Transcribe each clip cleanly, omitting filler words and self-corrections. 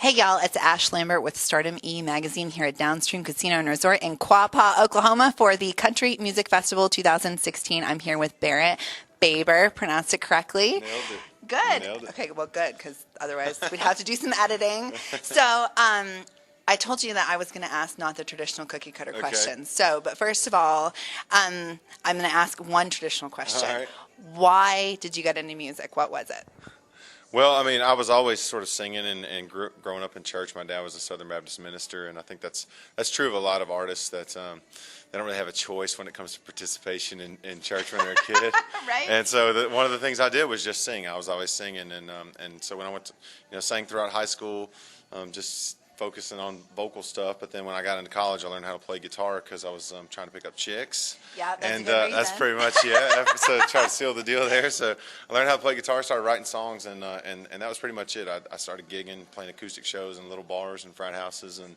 Hey y'all, it's Ash Lambert with Stardom E Magazine here at Downstream Casino and Resort in Quapaw, Oklahoma for the Country Music Festival 2016. I'm here with Barrett Baber, pronounced it correctly. Nailed it. Good. Nailed it. Okay, well good, because otherwise we'd have to do some editing. So, I told you that I was going to ask not the traditional cookie cutter questions. So, but first of all, I'm going to ask one traditional question. All right. Why did you get into music? What was it? Well, I mean, I was always sort of singing and growing up in church. My dad was a Southern Baptist minister, and I think that's true of a lot of artists that they don't really have a choice when it comes to participation in church when they're a kid. Right. And so one of the things I did was just sing. I was always singing, and so when I went to, sang throughout high school, just focusing on vocal stuff. But then when I got into college, I learned how to play guitar because I was trying to pick up chicks. Yeah, that's and a good reason. That's pretty much so try to seal the deal there. So I learned how to play guitar, started writing songs, and that was pretty much it. I started gigging, playing acoustic shows in little bars and frat houses, and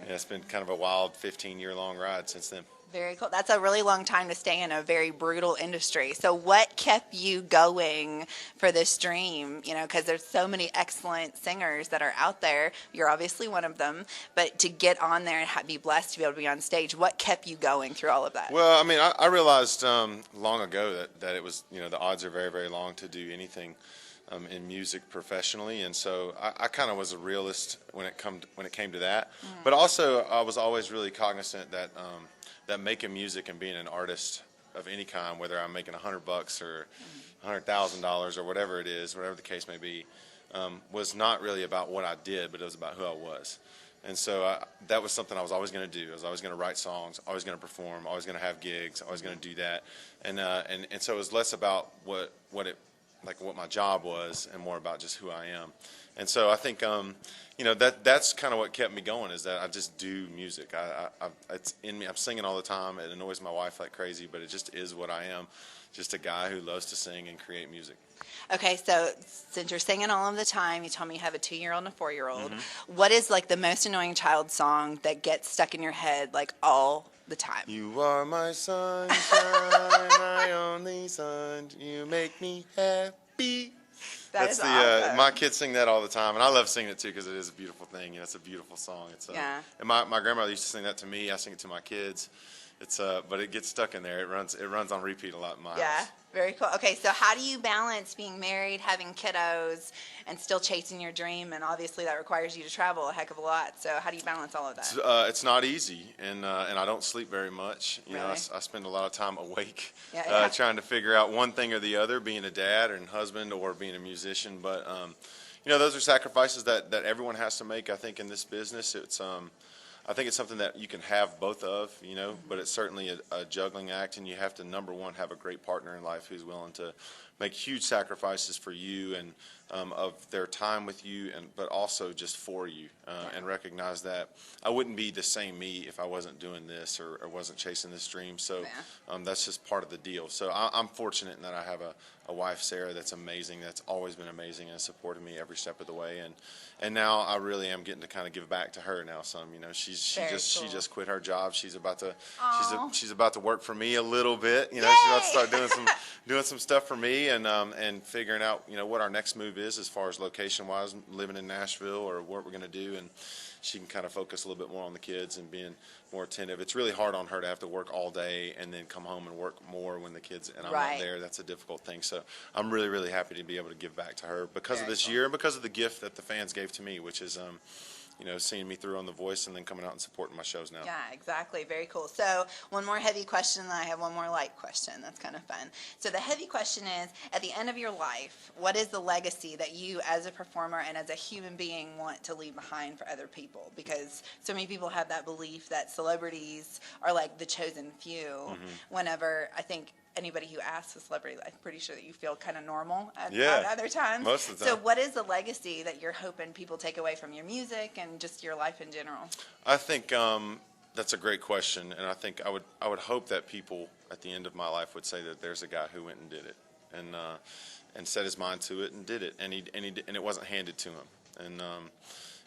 it's been kind of a wild 15-year-long ride since then. Very cool. That's a really long time to stay in a very brutal industry. So what kept you going for this dream? You know, because there's so many excellent singers that are out there. You're obviously one of them. But to get on there and be blessed to be able to be on stage, what kept you going through all of that? Well, I mean, I realized long ago that it was, the odds are very, very long to do anything in music professionally, and so I kind of was a realist when it came to that. But also, I was always really cognizant that making music and being an artist of any kind, whether I'm making $100 or $100,000 or whatever it is, whatever the case may be, was not really about what I did, but it was about who I was. And so that was something I was always going to do. I was always going to write songs, always going to perform, always going to have gigs, always going to do that. And so it was less about what my job was and more about just who I am. And so I think that's kind of what kept me going, is that I just do music. It's in me. I'm singing all the time. It annoys my wife like crazy, but it just is what I am. Just a guy who loves to sing and create music. Okay, so since you're singing all of the time, you told me you have a 2-year-old and a 4-year-old. What is like the most annoying child song that gets stuck in your head like all the time? You are my sunshine, my only sun. You make me happy. That's awesome. My kids sing that all the time, and I love singing it too because it is a beautiful thing. It's a beautiful song. And my grandmother used to sing that to me. I sing it to my kids. But it gets stuck in there. It runs on repeat a lot in my house. Yeah, very cool. Okay, so how do you balance being married, having kiddos, and still chasing your dream? And obviously that requires you to travel a heck of a lot. So how do you balance all of that? It's not easy, and I don't sleep very much. Really? I spend a lot of time awake, Yeah. trying to figure out one thing or the other, being a dad and husband or being a musician. But those are sacrifices that everyone has to make. I think in this business, I think it's something that you can have both of, but it's certainly a juggling act, and you have to, number one, have a great partner in life who's willing to make huge sacrifices for you and of their time with you, but also just for you, and recognize that I wouldn't be the same me if I wasn't doing this or wasn't chasing this dream. So that's just part of the deal. So I'm fortunate in that I have a wife, Sarah, that's amazing, that's always been amazing and supported me every step of the way. And now I really am getting to kind of give back to her now some. She just quit her job. She's about to work for me a little bit. She's about to start doing some stuff for me and figuring out what our next move is as far as location wise, living in Nashville or what we're going to do. And she can kind of focus a little bit more on the kids and being more attentive. It's really hard on her to have to work all day and then come home and work more when the kids and I'm not there. That's a difficult thing. So I'm really, really happy to be able to give back to her because of this year and because of the gift that the fans gave to me, which is seeing me through on The Voice and then coming out and supporting my shows now. Yeah, exactly. Very cool. So one more heavy question, and I have one more light question. That's kind of fun. So the heavy question is, at the end of your life, what is the legacy that you as a performer and as a human being want to leave behind for other people? Because so many people have that belief that celebrities are like the chosen few. Whenever I think anybody who asks a celebrity, I'm pretty sure that you feel kind of normal at other times. Most of the time. So what is the legacy that you're hoping people take away from your music and just your life in general? I think that's a great question, and I think I would hope that people at the end of my life would say that there's a guy who went and did it and set his mind to it and did it, and it wasn't handed to him,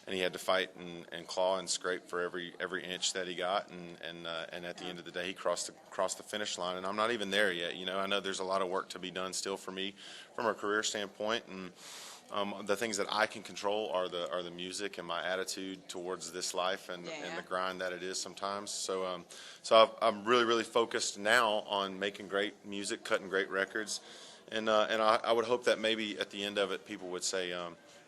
and he had to fight and claw and scrape for every inch that he got, and at the end of the day, he crossed the finish line. And I'm not even there yet. I know there's a lot of work to be done still for me from a career standpoint, and The things that I can control are the music and my attitude towards this life and the grind that it is sometimes. So I'm really focused now on making great music, cutting great records, and I would hope that maybe at the end of it, people would say,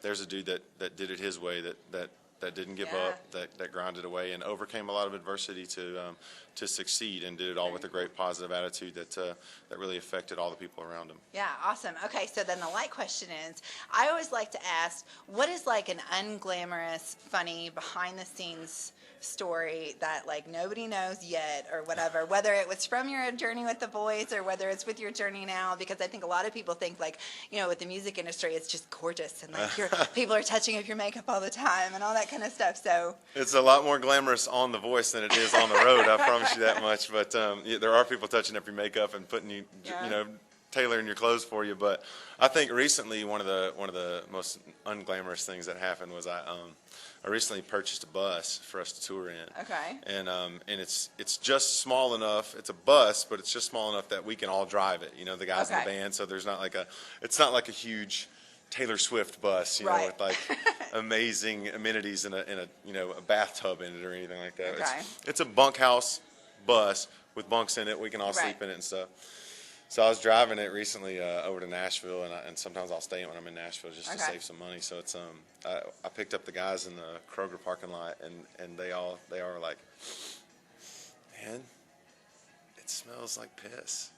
there's a dude that did it his way, that didn't give up, that grinded away and overcame a lot of adversity to succeed, and did it all with a great positive attitude that really affected all the people around him. Yeah, awesome. Okay, so then the light question is, I always like to ask, what is like an unglamorous, funny, behind the scenes story that like nobody knows yet or whatever, whether it was from your journey with the boys or whether it's with your journey now? Because I think a lot of people think like, you know, with the music industry, it's just gorgeous and like people are touching up your makeup all the time and all that kind of stuff. So it's a lot more glamorous on The Voice than it is on the road. I promise you that much. But there are people touching up your makeup and putting you, you know, tailoring your clothes for you. But I think recently one of the most unglamorous things that happened was I recently purchased a bus for us to tour in. Okay. And it's just small enough. It's a bus, but it's just small enough that we can all drive it. You know, the guys in the band. So there's not like it's not like a huge Taylor Swift bus, you know, with like amazing amenities and a you know, a bathtub in it or anything like that. Okay. It's a bunkhouse bus with bunks in it. We can all sleep in it and stuff. So I was driving it recently over to Nashville, and sometimes I'll stay when I'm in Nashville just to save some money. So it's I picked up the guys in the Kroger parking lot, and they are like, man, it smells like piss.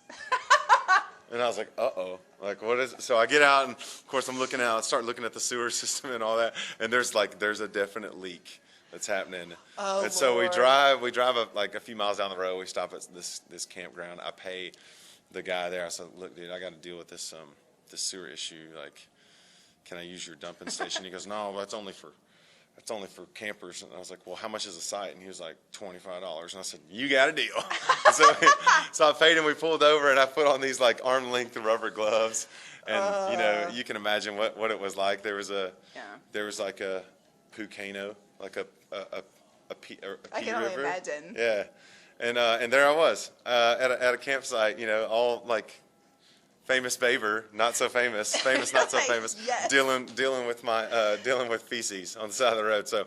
And I was like, uh-oh, like what is it? So I get out, and of course I'm looking out, start looking at the sewer system and all that, and there's a definite leak that's happening. Oh, and so we drive like a few miles down the road. We stop at this campground. I pay the guy there. I said, look, dude, I got to deal with this sewer issue. Like, can I use your dumping station? He goes, no, that's only for campers. And I was like, well, how much is a site? And he was like, $25. And I said, you got a deal. So I paid him. We pulled over, and I put on these like arm length rubber gloves, and you know, you can imagine what it was like. There was like a Pucano, like a P I can only imagine. Yeah. And there I was at a campsite, you know, all like famous Baber, not so famous, not so famous, dealing with feces on the side of the road. So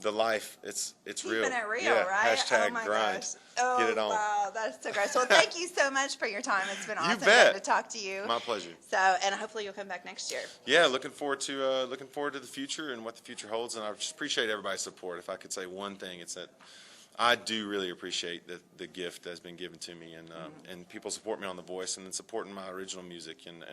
the life, it's real. Keeping it real, right? Hashtag oh my grind. Gosh. Oh, get it on. Wow, that's so great. So thank you so much for your time. It's been awesome to talk to you. My pleasure. So, and hopefully you'll come back next year. Yeah, looking forward to the future and what the future holds. And I just appreciate everybody's support. If I could say one thing, it's that I do really appreciate the gift that's been given to me, and people support me on The Voice, and then supporting my original music, and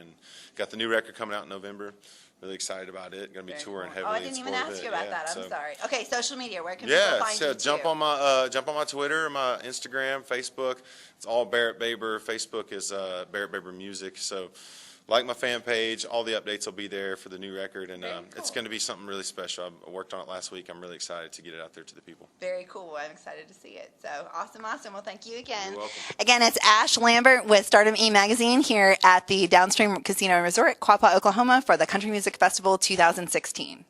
got the new record coming out in November. Really excited about it. Going to be touring heavily. Oh, I didn't even ask you about that. I'm sorry. Okay, social media. Where can people find you? Yeah, jump on my Twitter, my Instagram, Facebook. It's all Barrett Baber. Facebook is Barrett Baber Music. So like my fan page. All the updates will be there for the new record, and it's going to be something really special. I worked on it last week. I'm really excited to get it out there to the people. Very cool. I'm excited to see it. So awesome. Well, thank you again. You're welcome. Again, it's Ash Lambert with Stardom E-Magazine here at the Downstream Casino and Resort, Quapaw, Oklahoma, for the Country Music Festival 2016.